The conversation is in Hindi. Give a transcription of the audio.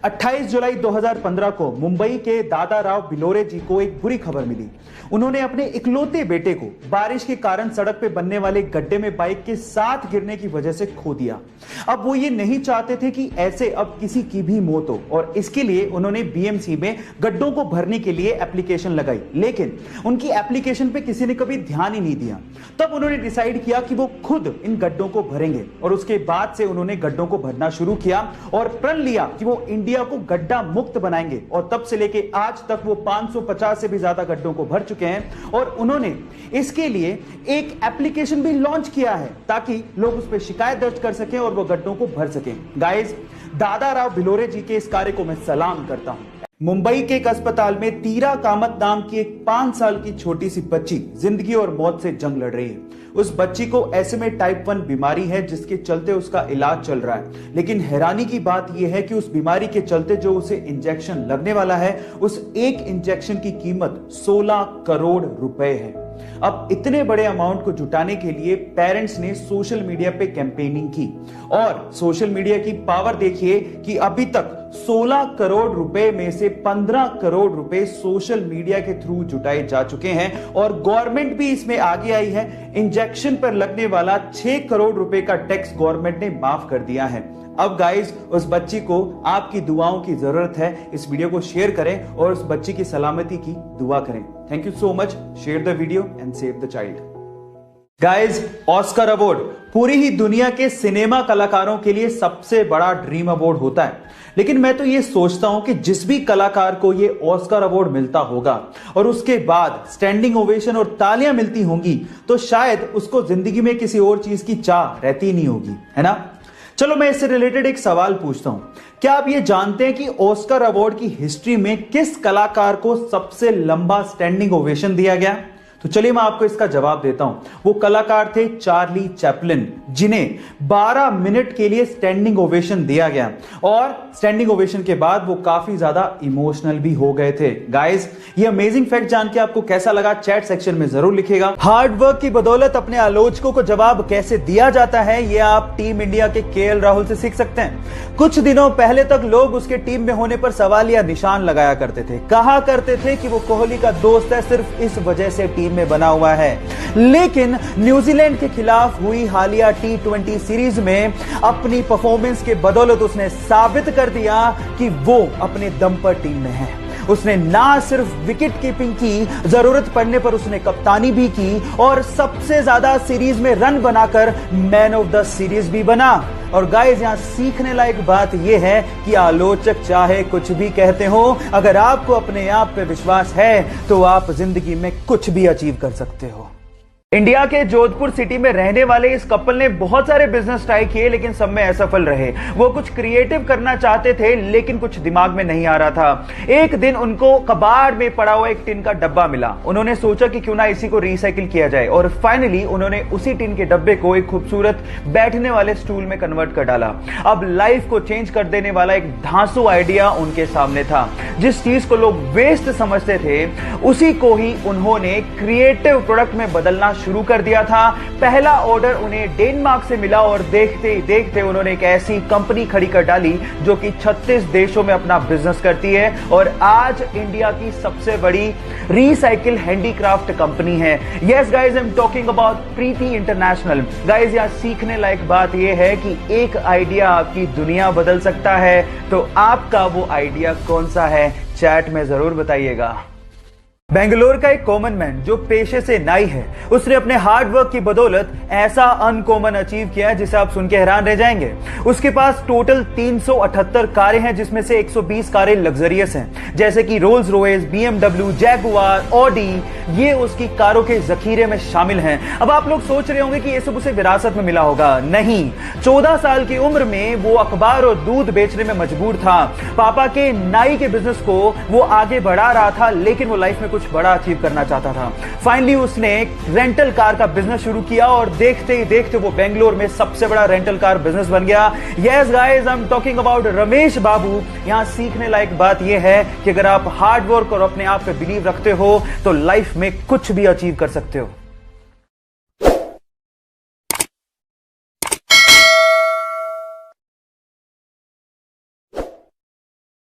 28 जुलाई 2015 को मुंबई के दादा राव भिलोरे जी को एक बुरी खबर मिली। उन्होंने अपने इकलौते बेटे को बारिश के कारण सड़क पे बनने वाले गड्ढे में बाइक के साथ गिरने की वजह से खो दिया। अब वो ये नहीं चाहते थे कि ऐसे अब किसी की भी मौत हो और इसके लिए उन्होंने बीएमसी में गड्ढों को भरने के लिए एप्लीकेशन लगाई, लेकिन उनकी एप्लीकेशन पे किसी ने कभी ध्यान ही नहीं दिया। तब उन्होंने डिसाइड किया कि वो खुद इन गड्ढों को भरेंगे और उसके बाद से उन्होंने गड्ढों को भरना शुरू किया और प्रण लिया कि वो इंडिया को गड्ढा मुक्त बनाएंगे। और तब से लेके आज तक वो 550 से भी ज्यादा गड्ढों को भर चुके हैं और उन्होंने इसके लिए एक एप्लीकेशन भी लॉन्च किया है ताकि लोग उस पर शिकायत दर्ज कर सकें और वो गड्ढों को भर सकें। गाइस, दादा राव भिलोरे जी के इस कार्य को मैं सलाम करता हूं। मुंबई के एक अस्पताल में तीरा कामत नाम की एक 5 साल की छोटी सी बच्ची जिंदगी और मौत से जंग लड़ रही है। उस बच्ची को SMA टाइप 1 बीमारी है जिसके चलते उसका इलाज चल रहा है, लेकिन हैरानी की बात यह है कि उस बीमारी के चलते जो उसे इंजेक्शन लगने वाला है उस एक इंजेक्शन की कीमत 16 करोड़ रुपए है। अब इतने बड़े अमाउंट को जुटाने के लिए पेरेंट्स ने सोशल मीडिया पे कैंपेनिंग की और सोशल मीडिया की पावर देखिए कि अभी तक 16 करोड़ रुपए में से 15 करोड़ रुपए सोशल मीडिया के थ्रू जुटाए जा चुके हैं और गवर्नमेंट भी इसमें आगे आई है। इंजेक्शन पर लगने वाला 6 करोड़ रुपए का टैक्स गवर्नमेंट ने माफ कर दिया है। अब गाइस, उस बच्ची को आपकी दुआओं की जरूरत है। इस वीडियो को शेयर करें और उस बच्ची की सलामती की दुआ करें। Thank you so much. Share the video and save the child. Guys, Oscar award पूरी ही दुनिया के सिनेमा कलाकारों के लिए सबसे बड़ा ड्रीम अवार्ड होता है, लेकिन मैं तो ये सोचता हूं कि जिस भी कलाकार को ये ऑस्कर अवार्ड मिलता होगा और उसके बाद स्टैंडिंग ओवेशन और तालियां मिलती होंगी तो शायद उसको जिंदगी में किसी और चीज की चाह रहती नहीं होगी, है ना। चलो मैं इससे रिलेटेड एक सवाल पूछता हूं। क्या आप ये जानते हैं कि ऑस्कर अवार्ड की हिस्ट्री में किस कलाकार को सबसे लंबा स्टैंडिंग ओवेशन दिया गया? तो चलिए मैं आपको इसका जवाब देता हूं। वो कलाकार थे चार्ली चैपलिन, जिन्हें 12 मिनट के लिए स्टैंडिंग ओवेशन दिया गया और स्टैंडिंग ओवेशन के बाद वो काफी ज्यादा इमोशनल भी हो गए थे। गाइस, ये अमेजिंग फैक्ट जान के आपको कैसा लगा चैट सेक्शन में जरूर लिखिएगा। हार्ड वर्क की बदौलत अपने आलोचकों को जवाब कैसे दिया जाता है ये आप टीम इंडिया के KL राहुल से सीख सकते हैं। कुछ दिनों पहले तक लोग उसके टीम में होने पर सवाल या निशान लगाया करते थे, कहा करते थे कि वो कोहली का दोस्त है, सिर्फ इस वजह से टीम में बना हुआ है। लेकिन न्यूजीलैंड के खिलाफ हुई हालिया T20 सीरीज में अपनी परफॉर्मेंस के बदौलत उसने साबित कर दिया कि वो अपने दम पर टीम में है। उसने ना सिर्फ विकेट कीपिंग की, जरूरत पड़ने पर उसने कप्तानी भी की और सबसे ज्यादा सीरीज में रन बनाकर मैन ऑफ द सीरीज भी बना। और गाइस, यहां सीखने लायक बात यह है कि आलोचक चाहे कुछ भी कहते हो, अगर आपको अपने आप पे विश्वास है तो आप जिंदगी में कुछ भी अचीव कर सकते हो। इंडिया के जोधपुर सिटी में रहने वाले इस कपल ने बहुत सारे बिजनेस ट्राई किए लेकिन सब में असफल रहे। वो कुछ क्रिएटिव करना चाहते थे लेकिन कुछ दिमाग में नहीं आ रहा था। एक दिन उनको कबाड़ में पड़ा हुआ एक टिन का डब्बा मिला। उन्होंने सोचा कि क्यों ना इसी को रिसाइकिल किया जाए और फाइनली उन्होंने उसी टिन के डब्बे को एक खूबसूरत बैठने वाले स्टूल में कन्वर्ट कर डाला। अब लाइफ को चेंज कर देने वाला एक धांसू आइडिया उनके सामने था। जिस चीज को लोग वेस्ट समझते थे उसी को ही उन्होंने क्रिएटिव प्रोडक्ट में बदलना शुरू कर दिया था। पहला ऑर्डर उन्हें डेनमार्क से मिला और देखते ही देखते उन्होंने एक ऐसी कंपनी खड़ी कर डाली जो कि 36 देशों में अपना बिजनेस करती है और आज इंडिया की सबसे बड़ी रिसाइकिल हैंडीक्राफ्ट कंपनी है। Yes guys, I am talking about Preeti international. Guys, यहां सीखने लायक बात यह है कि एक आइडिया आपकी दुनिया बदल सकता है, तो आपका वो आइडिया कौन सा है? चैट में जरूर बताइएगा। बेंगलोर का एक कॉमन मैन जो पेशे से नाई है, उसने अपने हार्ड वर्क की बदौलत ऐसा अनकॉमन अचीव किया जिसे आप सुन के हैरान रह जाएंगे। उसके पास टोटल 378 कारें हैं जिसमें से 120 कारें लग्जरियस हैं, जैसे कि Rolls Royce, BMW, Jaguar, Audi. ये उसकी कारों के जखीरे में शामिल हैं। अब आप लोग सोच रहे होंगे कि ये सब उसे विरासत में मिला होगा। नहीं, 14 साल की उम्र में वो अखबार और दूध बेचने में मजबूर था। पापा के नाई के बिजनेस को वो आगे बढ़ा रहा था लेकिन वो लाइफ में कुछ बड़ा अचीव करना चाहता था। फाइनली उसने एक रेंटल कार का बिजनेस शुरू किया और देखते ही देखते वो बेंगलोर में सबसे बड़ा रेंटल कार बिजनेस बन गया। Yes guys, I am talking about Ramesh Babu. यहां सीखने लायक बात यह है कि अगर आप हार्ड वर्क और अपने आप पे बिलीव रखते हो तो लाइफ में कुछ भी अचीव कर सकते हो।